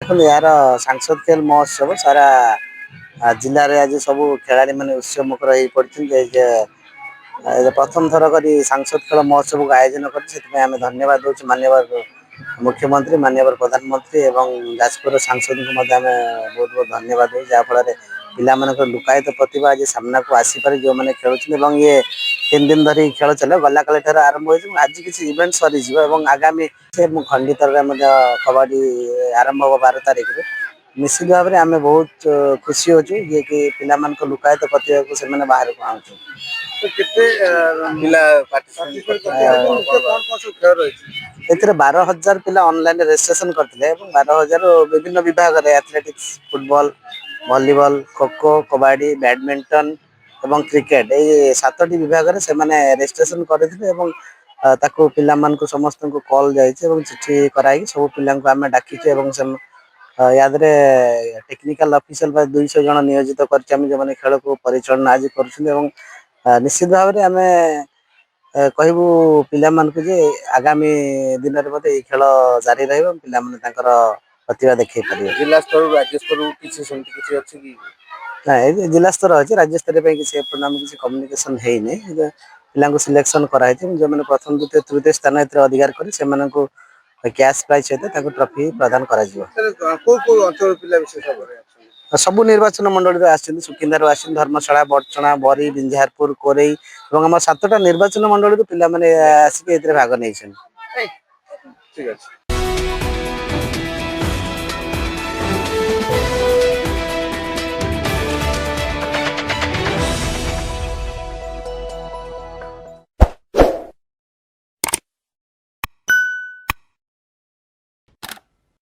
देखो यार सांसद खेल महोत्सव सारा जिले में आज सब खेलाड़ी मैंने उत्सव मुखर हो पड़ते प्रथम थर कर सांसद खेल महोत्सव को आयोजन कर धन्यवाद दूँ माननीय मुख्यमंत्री माननीय प्रधानमंत्री एवं जाजपुर सांसद को बहुत बहुत धन्यवाद दूँ जहाँफल पिला लुकायित प्रतिभा आज सामना को आसीपारे जो मैंने खेलुँ ये 3 दिन धरी खेल चलो गला काल आरंभ हो आज किसी इवेंट सरीज आगामी खंडित कबाडी आरंभ हो 12 तारिख निश्चित भाव में आम बहुत खुशी होचु ये कि पिला लुकायत प्रतिभा को से बाहर को आनु एथिरे 12,000 पिला ऑनलाइन रजिस्ट्रेशन करथिले 12,000 विभिन्न विभाग रे athletics football volleyball kho kho kabaddi badminton एवं क्रिकेट ये 7टी विभाग रे से माने रजिस्ट्रेशन करथिले एवं ताको पिला मान को समस्त को कॉल जायछि एवं चिट्ठी कराई सब पिला को आमे डाकी एवं से यादरे टेक्निकल ऑफिशियल 200 जन नियोजित करछि जो माने खेल को परिचालन आज करछन एवं निश्चित भाव में आमे कहबू पिला मान को जे आगामी दिन में खेल जारी रही पिला प्रतिभा देखा पारे जिला स्तर राज्य स्तर किसी अच्छी कि ना जिला स्तर अच्छे राज्य स्तर पे किसी किसी कम्युनिकेशन है नहीं पिला सिलेक्शन कराई जो मैंने प्रथम द्वितीय तृतीय स्थान अधिकार कर कैश प्राइज सहित ट्रॉफी प्रदान करा सब निर्वाचन मंडल सुकिंदार धर्मशाला बड़चणा बरी बिंझारपुर कोरई और 7टा निर्वाचन मंडल पिला आसिक भाग नहीं।